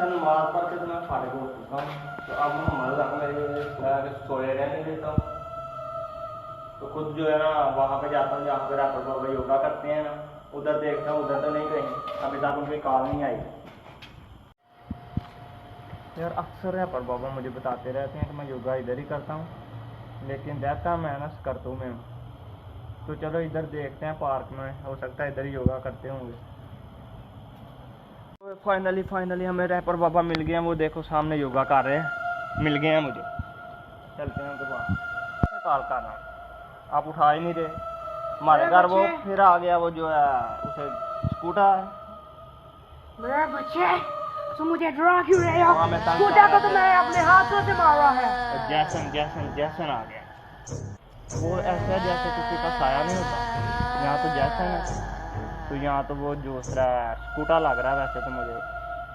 अच्छा नमाज पढ़ के तो मैं फारिग हो चुका हूँ। तो अब मेरे सोए रहने देता हूँ। तो खुद जो है ना वहाँ पे जाता हूँ जहाँ पे रैपर बाबा योगा करते हैं ना, उधर देखता हूँ। उधर तो नहीं कहीं, अभी तक उनकी कॉल नहीं आई। यार अक्सर रैपर बाबा मुझे बताते रहते हैं कि मैं योगा इधर ही करता हूँ, लेकिन रहता मैं ना करतू में हूँ। तो चलो इधर देखते हैं, पार्क में हो सकता है इधर ही योगा करते होंगे। तो फाइनली हमें रैपर बाबा मिल गए हैं। वो देखो सामने योगा कर रहे हैं, मिल गए हैं मुझे। चलते हैं उनके पास। कॉल कर रहा हूँ, आप उठा ही नहीं रहे। हमारे घर वो फिर आ गया, वो जो है उसे स्कूटर। मेरे बच्चे तुम मुझे डरा क्यों रहे हो? स्कूटर को तो मैंने अपने हाथों से मारा है। जैसन आ गया। वो ऐसा जैसे किसी का साया नहीं होता। यहाँ तो जैसन है, तो यहाँ तो वो जो स्कूटर लग रहा है वैसे तो मुझे।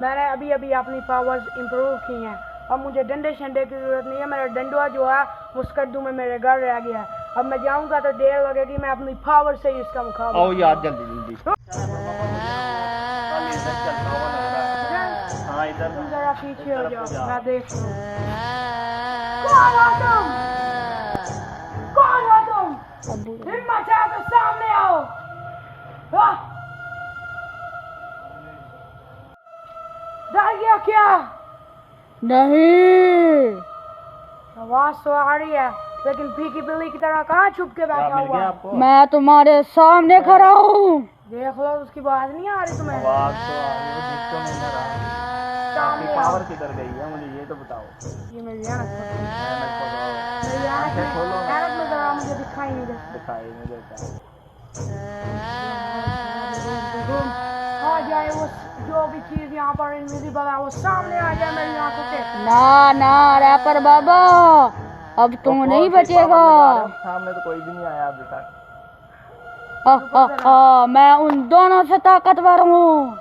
मैंने अभी अपनी पावर्स इंप्रूव की हैं। अब मुझे डंडे शंडे की जरूरत नहीं है। मेरा डंडुआ जो है वो स्कड्डू में मेरे घर रह गया है। अब मैं जाऊंगा तो देर लगेगी। मैं अपनी पावर से ही इसका मुकाबला। आओ यार जल्दी। हाँ इधर तुम जरा पीछे हो जाओ, मैं देख लूं। कौन हो तुम? हिम्मत है तो सामने आओ। डर गया क्या? नहीं। आवाज तो आ रही है, लेकिन फीकी बिल्ली की तरह कहाँ छुप के बैठा हुआ है? मैं तुम्हारे सामने खड़ा हूँ। देख लो, उसकी आवाज नहीं आ रही तुम्हें? आवाज तो आ रही है, दिख तो नहीं रहा। आपकी पावर किधर गई है मुझे ये तो बताओ। ये मेरी यानत में जरा मुझे दिखाई नहीं देता। आ जाए वो जो भी चीज यहाँ पर इनविजिबल है वो सामने आ जाए मेरी आंखों के। ना रैपर बाबा, अब तुम नहीं बचेगा। सामने तो कोई भी नहीं आया अभी तक। मैं उन दोनों से ताकतवर हूँ।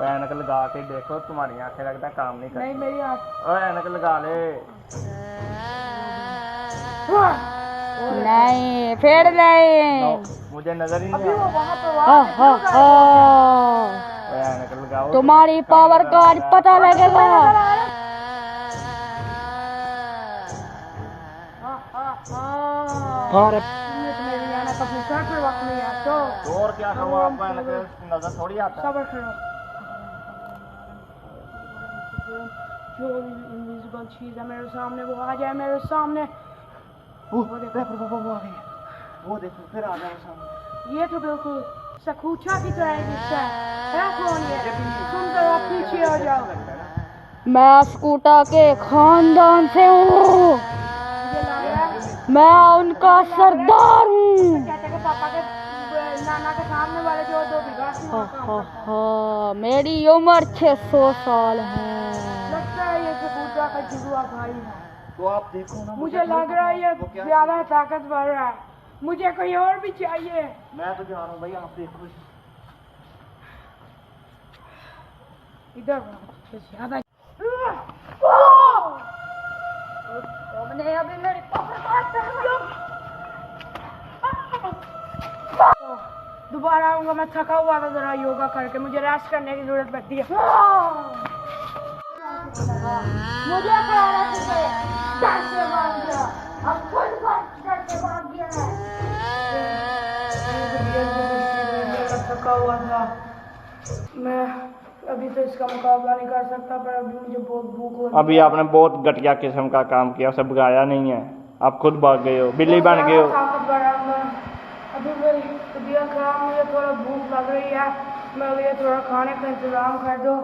ऐनक लगा के देखो, तुम्हारी आंखें लगता है काम नहीं करती। नहीं मेरी आंख। ऐनक लगा ले। नहीं फिर नहीं। मुझे नजर ही नहीं अभी वो वहाँ पर ऐनक लगाओ। तुम्हारी पावर का आज पता लगेगा। मेरी आना अपनी सर पर वक्त नहीं है तो और क्या करूँ, आपको ऐनक नजर थोड़ी आता है। सबर करो। जो इनविजिबल चीज है मेरे सामने वो आ जाए मेरे सामने। वो देखो वो आ गई। वो देखो फिर आ गया सामने। ये तो बिल्कुल सकूचा की तरह दिखता है। कौन ये? तुम जरा पीछे हो जाओ। मैं स्कूटा के खानदान से हूँ। मैं उनका सरदार हूँ। पापा के नाना के सामने वाले जो 2 बीघा। मेरी उम्र 600 साल है। लगता है ये सकूचा का जुड़वा भाई है। तो आप देखो ना, मुझे लग रहा है ये ज्यादा ताकतवर है। मुझे कोई और भी चाहिए। मैं तो जा रहा हूँ भाई, आप देखो इधर ज्यादा। अभी मेरे दोबारा आऊंगा। मैं थका हुआ था जरा योगा करके, मुझे रेस्ट करने की जरूरत पड़ती है। मुझे थका हुआ था मैं। अभी तो इसका मुकाबला नहीं कर सकता, पर अभी मुझे बहुत भूख लगी। अभी आपने बहुत घटिया किस्म का काम किया, उसे भगाया नहीं है। आप खुद भाग गए हो, बिल्ली बन गए हो। अभी मेरी तबीयत खराब, मुझे थोड़ा भूख लग रही है। मैं लिए थोड़ा खाने का इंतजाम कर दो,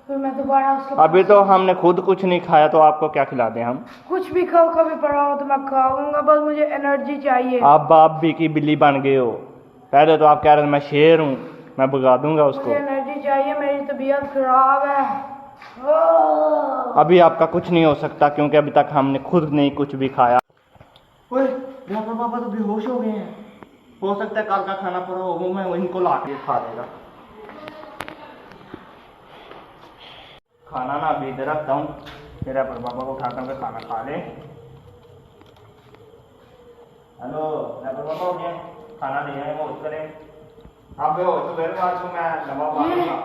फिर मैं दोबारा उसके। अभी तो हमने खुद कुछ नहीं खाया, तो आपको क्या खिला दें हम? कुछ भी खाओ, कभी पड़ा हो तो मैं खाऊंगा, बस मुझे एनर्जी चाहिए। आप बाप भी की बिल्ली बन गए हो। पहले तो आप कह रहे थे मैं शेर हूँ, मैं भगा दूंगा उसको। मुझे एनर्जी चाहिए, मेरी तबीयत खराब है। अभी आपका कुछ नहीं हो सकता, क्योंकि अभी तक हमने खुद नहीं कुछ भी खाया। ओए पापा तो बेहोश हो गए हैं। हो सकता है कल का खाना पड़ा हो, मैं इनको ला के खा देगा। खाना ना अभी इधर रखता हूँ, मेरा पर पापा को उठाता हूँ, खाना खा ले। हेलो रैपर पापा हो गए, खाना ले आए, होश करें। आप बेहोश हो गए, आज को मैं दवा मारूंगा।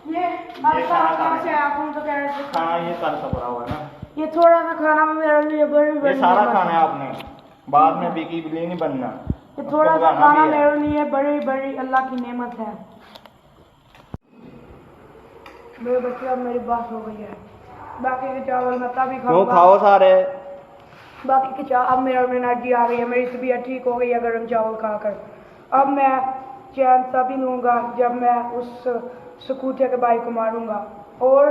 ये कहाँ से आया? तुम तो कह रहे थे खाना ये कल का पड़ा हुआ है ना, ये थोड़ा सा खाना में मेरे लिए बड़ी ये बड़ी सारा नेमत खाना है आपने, बाद में बिकी बिली नहीं बनना। ये थोड़ा सा खाना मेरे लिए बड़ी बड़ी अल्लाह की नेमत है। मेरे बच्चे अब मेरी बात हो गई है, बाकी के चावल मैं तभी तो खाऊंगा। खाओ सारे। बाकी के चावल अब मेरे में एनर्जी आ गई है, मेरी तबीयत ठीक हो गई है गर्म चावल खाकर। अब मैं चैन तभी लूँगा जब मैं उस स्कूटर के भाई को मारूंगा, और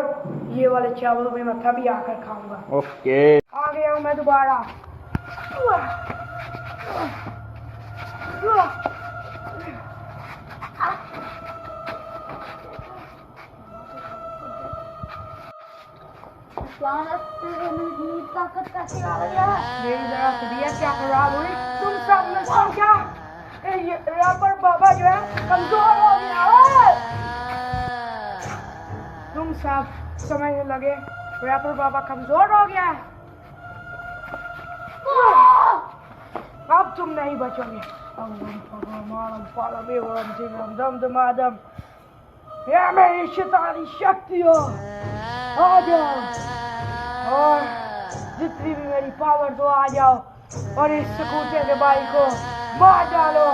ये वाले चावल भी मैं तभी आकर खाऊंगा। ओके आ गया हूँ मैं दोबारा। ताकत कैसे आ गई है? मेरी जरा तबीयत क्या खराब हुई? तुम सब ने समझा? ये रैपर बाबा जो है कमजोर हो गया है। तुम सब समझने लगे रैपर बाबा कमजोर हो गया है। अब तुम नहीं बचोगे। यह मेरी शैतानी शक्ति हो, आ जाओ और जितनी भी मेरी पावर तो आ जाओ और इस स्कूटर के भाई को मार डालो।